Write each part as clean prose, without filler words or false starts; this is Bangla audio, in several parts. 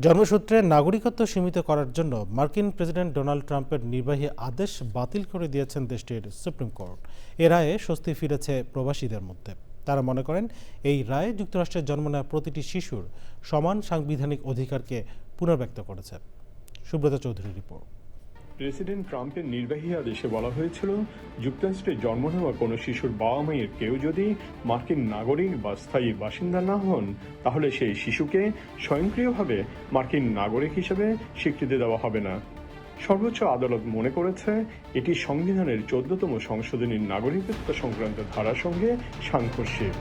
জন্মসূত্রে নাগরিকত্ব সীমিত করার জন্য মার্কিন প্রেসিডেন্ট ডোনাল্ড ট্রাম্পের নির্বাহী আদেশ বাতিল করে দিয়েছেন দেশটির সুপ্রিম কোর্ট। এ রায়ে স্বস্তি ফিরেছে প্রবাসীদের মধ্যে। তারা মনে করেন এই রায় যুক্তরাষ্ট্রের জন্ম নেওয়া প্রতিটি শিশুর সমান সাংবিধানিক অধিকারকে পুনর্ব্যক্ত করেছে। সুব্রত চৌধুরীর রিপোর্ট। প্রেসিডেন্ট ট্রাম্পের নির্বাহী আদেশে বলা হয়েছিল, যুক্তরাষ্ট্রে জন্ম নেওয়া কোনো শিশুর বাবা মায়ের কেউ যদি মার্কিন নাগরিক বা স্থায়ী বাসিন্দা না হন, তাহলে সেই শিশুকে স্বয়ংক্রিয়ভাবে মার্কিন নাগরিক হিসেবে স্বীকৃতি দেওয়া হবে না। সর্বোচ্চ আদালত মনে করেছে এটি সংবিধানের 14তম সংশোধনীর নাগরিকত্ব সংক্রান্ত ধারার সঙ্গে সাংঘর্ষিক।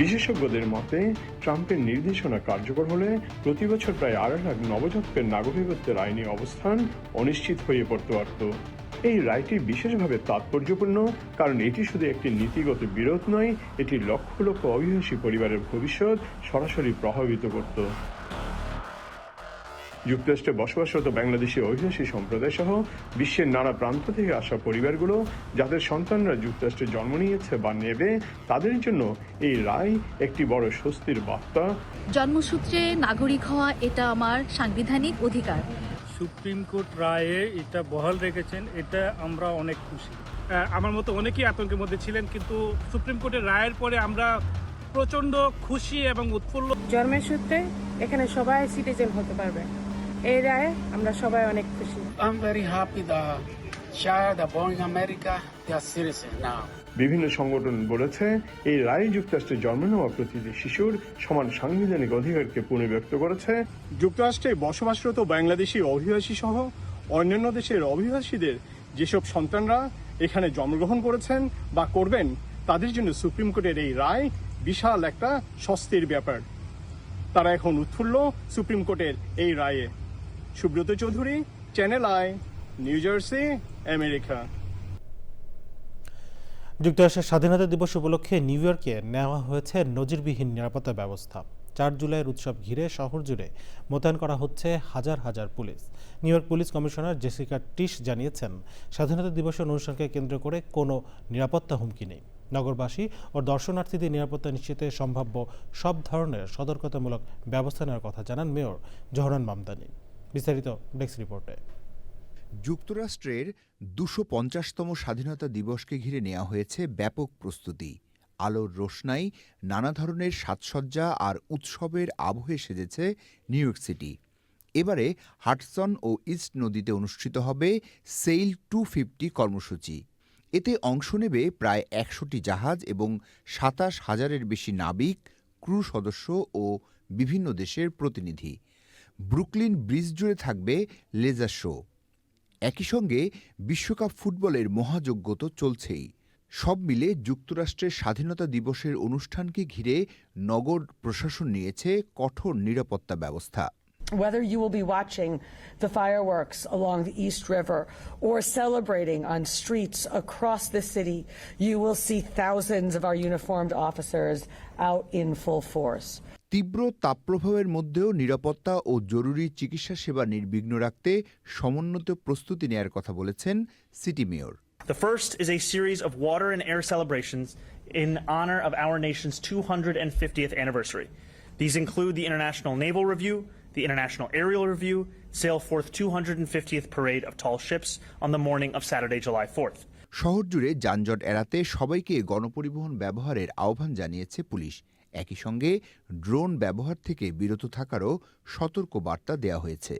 বিশেষজ্ঞদের মতে, ট্রাম্পের নির্দেশনা কার্যকর হলে প্রতি বছর প্রায় 2.5 লাখ নবজাতকের নাগরিকত্বের আইনি অবস্থান অনিশ্চিত হয়ে পড়তে পারত। এই রায়টি বিশেষভাবে তাৎপর্যপূর্ণ, কারণ এটি শুধু একটি নীতিগত বিরোধ নয়, এটি লক্ষ লক্ষ অভিবাসী পরিবারের ভবিষ্যৎ সরাসরি প্রভাবিত করত। যুক্তরাষ্ট্রে বসবাসরত বাংলাদেশি অভিবাসী সম্প্রদায় সহ বিশ্বের নানা প্রান্ত থেকে আসা পরিবারগুলো যাদের সন্তানরা যুক্তরাষ্ট্রে জন্ম নিয়েছে বা নেবে, তাদের জন্য এই রায় একটি বড় স্বস্তির বার্তা। জন্মসূত্রে নাগরিক হওয়া এটা আমার সাংবিধানিক অধিকার। সুপ্রিম কোর্ট রায়ে এটা বহাল রেখেছেন, এটা আমরা অনেক খুশি। আমার মতো অনেকেই আতঙ্কের মধ্যে ছিলেন, কিন্তু সুপ্রিম কোর্টের রায়ের পরে আমরা প্রচন্ড খুশি এবং উৎফুল্ল। জন্মের সূত্রে এখানে সবাই সিটিজেন হতে পারবে, এই রায়ে আমরা সবাই অনেক খুশি। I'm very happy the child that born in America, they are citizen now. বিভিন্ন সংগঠন বলেছে, এই রায় যুক্তরাষ্ট্রে জন্ম নেওয়া প্রতিটি শিশুর সমান সাংবিধানিক অধিকারকে পুনর্ব্যক্ত করেছে। যুক্তরাষ্ট্রে বসবাসরত বাংলাদেশি অভিবাসী সহ অন্যান্য দেশের অভিবাসীদের যেসব সন্তানরা এখানে জন্মগ্রহণ করেছেন বা করবেন, তাদের জন্য সুপ্রিম কোর্টের এই রায় বিশাল একটা স্বস্তির ব্যাপার। তারা এখন উৎফুল্ল সুপ্রিম কোর্টের এই রায়ে। Subrata Chowdhury, channel I, new jersey, America. যুক্তরাষ্ট্রের স্বাধীনতা দিবস উপলক্ষে নিউ ইয়র্কে নেওয়া হয়েছে নজিরবিহীন নিরাপত্তা ব্যবস্থা। 4 জুলাইয়ের উৎসব ঘিরে শহর জুড়ে মোতায়েন করা হচ্ছে হাজার হাজার police. New York police commissioner Jessica Tisch জানিয়েছেন, স্বাধীনতা দিবসের অনুষ্ঠানকে কেন্দ্র করে কোনো নিরাপত্তা হুমকি নেই। নগরবাসী ও দর্শনার্থীদের নিরাপত্তা নিশ্চিতে সম্ভাব্য সব ধরনের সতর্কতামূলক ব্যবস্থা নেওয়ার কথা জানান মেয়র জোহরান মামদানি। বিস্তারিত ডেস্ক রিপোর্টে। যুক্তরাষ্ট্রের 250তম স্বাধীনতা দিবসকে ঘিরে নেওয়া হয়েছে ব্যাপক প্রস্তুতি। আলোর রোশনাই, নানা ধরনের সাজসজ্জা আর উৎসবের আবহে সেজেছে নিউ ইয়র্ক সিটি। এবারে হাডসন ও ইস্ট নদীতে অনুষ্ঠিত হবে সেইল 250 কর্মসূচি। এতে অংশ নেবে প্রায় 100টি জাহাজ এবং 27,000-এর বেশি নাবিক, ক্রু সদস্য ও বিভিন্ন দেশের প্রতিনিধি। ব্রুকলিন ব্রিজ জুড়ে থাকবে লেজার শো। একই সঙ্গে বিশ্বকাপ ফুটবলের মহাযজ্ঞ তো চলছেই। সব মিলে যুক্তরাষ্ট্রের স্বাধীনতা দিবসের অনুষ্ঠানকে ঘিরে নগর প্রশাসন নিয়েছে কঠোর নিরাপত্তা ব্যবস্থা। Whether you will be watching the fireworks along the East River or celebrating on streets across the city, you will see thousands of our uniformed officers out in full force. তীব্র তাপপ্রবাহের মধ্যেও নিরাপত্তা ও জরুরি চিকিৎসা সেবা নির্বিঘ্ন রাখতে সমন্বিত প্রস্তুতি নেয়ার কথা বলেছেন city mayor. The first is a series of water and air celebrations in honor of our nation's 250th anniversary. These include the International Naval Review, the International Aerial Review, Sailforth 250th Parade of Tall Ships on the morning of Saturday, July 4th. শহর জুড়ে যানজট এড়াতে সবাইকে গণপরিবহন ব্যবহারের আহ্বান জানিয়েছে পুলিশ। একই সঙ্গে ড্রোন ব্যবহার থেকে বিরত থাকারও সতর্ক বার্তা দেওয়া হয়েছে।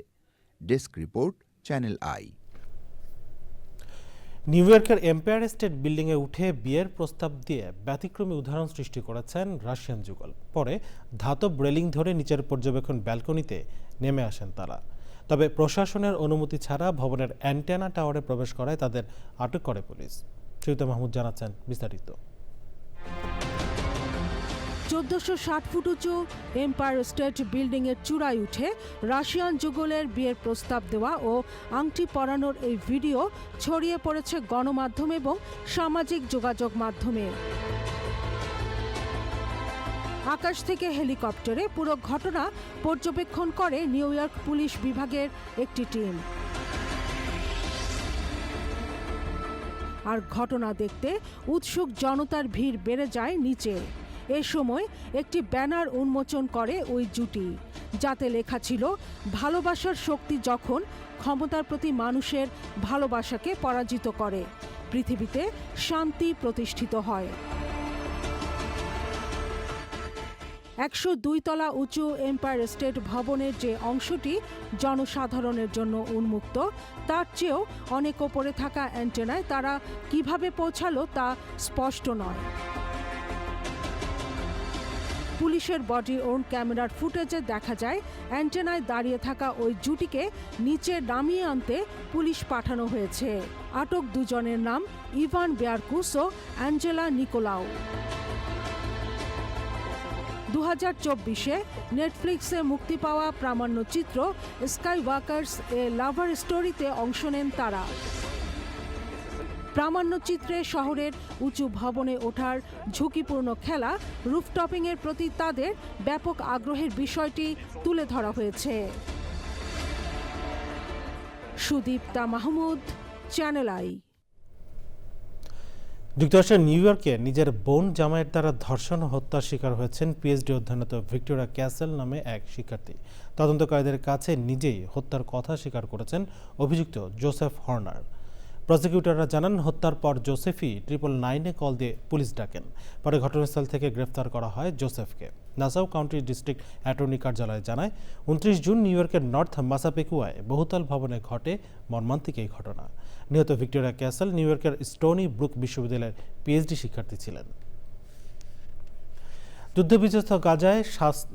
Desk report, channel I. New ইয়র্কের এম্পায়ার স্টেট বিল্ডিংয়ে উঠে বিয়ের প্রস্তাব দিয়ে ব্যতিক্রমী উদাহরণ সৃষ্টি করেছেন রাশিয়ান যুগল। পরে ধাতব রেলিং ধরে নিচের পর্যবেক্ষণ ব্যালকনিতে নেমে আসেন তারা। তবে প্রশাসনের অনুমতি ছাড়া ভবনের অ্যান্টেনা টাওয়ারে প্রবেশ করায় তাদের আটক করে পুলিশ। সৈয়দ মাহমুদ জানাচ্ছেন বিস্তারিত। 1460 ফুট উঁচু এম্পায়ার স্টেট বিল্ডিংয়ের চূড়ায় উঠে রাশিয়ান যুগলের বিয়ের প্রস্তাব দেওয়া ও আংটি পরানোর এই ভিডিও ছড়িয়ে পড়েছে গণমাধ্যম এবং সামাজিক যোগাযোগ মাধ্যমে। আকাশ থেকে হেলিকপ্টারে পুরো ঘটনা পর্যবেক্ষণ করে নিউ ইয়র্ক পুলিশ বিভাগের একটি টিম। আর ঘটনা দেখতে উৎসুক জনতার ভিড় বেড়ে যায় নিচে। এ সময় একটি ব্যানার উন্মোচন করে ওই জুটি, যাতে লেখা ছিল, ভালোবাসার শক্তি যখন ক্ষমতার প্রতি মানুষের ভালোবাসাকে পরাজিত করে, পৃথিবীতে শান্তি প্রতিষ্ঠিত হয়। 102 তলা উঁচু এম্পায়ার স্টেট ভবনের যে অংশটি জনসাধারণের জন্য উন্মুক্ত, তার চেয়েও অনেক ওপরে থাকা অ্যান্টেনায় তারা কিভাবে পৌঁছালো তা স্পষ্ট নয়। পুলিশের বডি ওর্ন ক্যামেরার ফুটেজে দেখা যায়, অ্যান্টেনায় দাঁড়িয়ে থাকা ওই জুটিকে নিচে নামিয়ে আনতে পুলিশ পাঠানো হয়েছে। আটক দুজনের নাম ইভান বেয়ারকুস ও অ্যাঞ্জেলা নিকোলাউ। 2024-এ নেটফ্লিক্সে মুক্তি পাওয়া প্রামাণ্যচিত্র স্কাই ওয়াকার্স এ লাভার স্টোরিতে অংশ নেন তারা। প্রামাণ্যচিত্রে শহরের উঁচু ভবনে ওঠার ঝুঁকিপূর্ণ খেলা, রুফটপিংয়ের প্রতি তাদের ব্যাপক আগ্রহের বিষয়টি তুলে ধরা হয়েছে। Sudipta Mahmud, channel I. যুক্তরাষ্ট্রের নিউ ইয়র্কে নিজের বোন জামাইয়ের দ্বারা ধর্ষণ ও হত্যার শিকার হয়েছেন পিএইচডি অধ্যয়নরত ভিক্টোরিয়া ক্যাসেল নামে এক শিক্ষার্থী। তদন্তকারীদের কাছে নিজেই হত্যার কথা স্বীকার করেছেন অভিযুক্ত জোসেফ হর্নার। প্রসিকিউটররা জানান, হত্যার পর জোসেফই 999-এ কল দিয়ে পুলিশ ডাকেন। পরে ঘটনাস্থল থেকে গ্রেফতার করা হয় জোসেফকে। নাসাউ কাউন্টি ডিস্ট্রিক্ট অ্যাটর্নি কার্যালয় জানায়, 29 জুন নিউ ইয়র্কের নর্থ মাসাপেকুয়ায় বহুতল ভবনে ঘটে মর্মান্তিক এই ঘটনা। নিহত ভিক্টোরিয়া ক্যাসেল নিউ ইয়র্কের স্টোনি ব্রুক বিশ্ববিদ্যালয়ের পিএইচডি শিক্ষার্থী ছিলেন। যুদ্ধবিধ্বস্ত গাজায়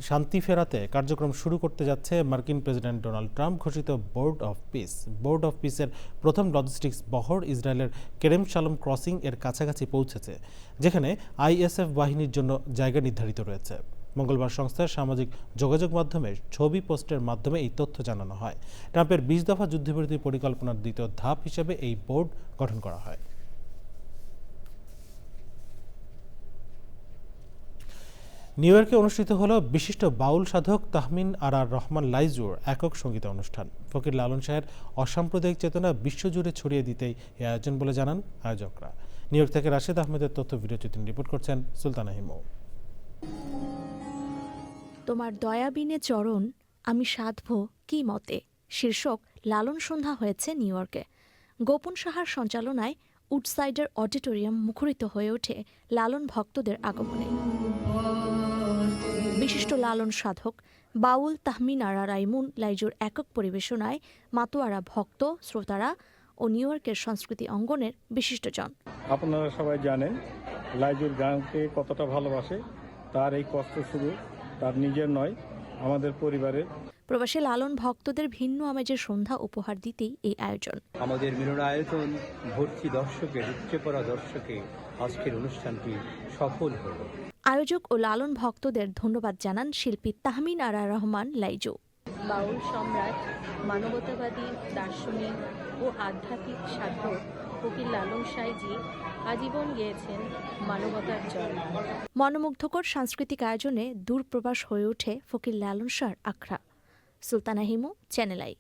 শান্তি ফেরাতে কার্যক্রম শুরু করতে যাচ্ছে মার্কিন প্রেসিডেন্ট ডোনাল্ড ট্রাম্প ঘোষিত board of piece. Board of পিসের প্রথম লজিস্টিক্স বহর ইসরায়েলের কেরেম শালম ক্রসিং এর কাছাকাছি পৌঁছেছে, যেখানে আইএসএফ বাহিনীর জন্য জায়গা নির্ধারিত রয়েছে। মঙ্গলবার সংস্থার সামাজিক যোগাযোগ মাধ্যমে ছবি পোস্টের মাধ্যমে এই তথ্য জানানো হয়। ট্রাম্পের 20 দফা যুদ্ধবিরতি পরিকল্পনার দ্বিতীয় ধাপ হিসেবে এই বোর্ড গঠন করা হয়। নিউ ইয়র্কে অনুষ্ঠিত হল বিশিষ্ট বাউল সাধক তাহমিন আরার রহমান লাইজুর একক সঙ্গীত অনুষ্ঠান। ফকির লালন শাহের অসাম্প্রদায়িক চেতনা বিশ্বজুড়ে ছড়িয়ে দিতেই এই আয়োজন বলে জানান আয়োজকরা। নিউ ইয়র্ক থেকে রাশেদ আহমেদের তথ্য ভিডিওচিত্র রিপোর্ট করছেন সুলতানা হিমু। তোমার দয়াবিনে চরণ আমি সাধব কি মতে শীর্ষক লালন সন্ধ্যা হয়েছে নিউ ইয়র্কে। গোপন সাহার সঞ্চালনায় উডসাইডার অডিটোরিয়াম মুখরিত হয়ে ওঠে লালন ভক্তদের আগমনে। বিশিষ্ট লালন সাধক বাউল তাহমিন আরা রাইমুন লাইজুর একক পরিবেশনায় মাতোয়ারা ভক্ত, শ্রোতারা ও নিউ ইয়র্কের সংস্কৃতি অঙ্গনের বিশিষ্টজন। আপনারা সবাই জানেন লাইজুর গানকে কতটা ভালোবাসে। তার এই কষ্ট শুধু তার নিজের নয়, আমাদের পরিবারের। প্রবাসী লালন ভক্তদের ভিন্ন আমেজের সন্ধ্যা উপহার দিতেই এই আয়োজন। আমাদের মিলনায়তন ভর্তি দর্শকে, উপচে পড়া দর্শকে আজকের অনুষ্ঠানটি সফল হল। আয়োজক ও লালন ভক্তদের ধন্যবাদ জানান শিল্পী তাহমিন আরা রহমান লাইজু। বাউল সম্রাট, মানবতাবাদী দার্শনিক ও আধ্যাত্মিক সাধক ফকির লালন শাহজি আজীবন গেয়েছেন মানবতার জয়। মনোমুগ্ধকর সাংস্কৃতিক আয়োজনে দূরপ্রবাস হয়ে ওঠে ফকির লালন শাহর আখড়া। Sultana Himu, channel I.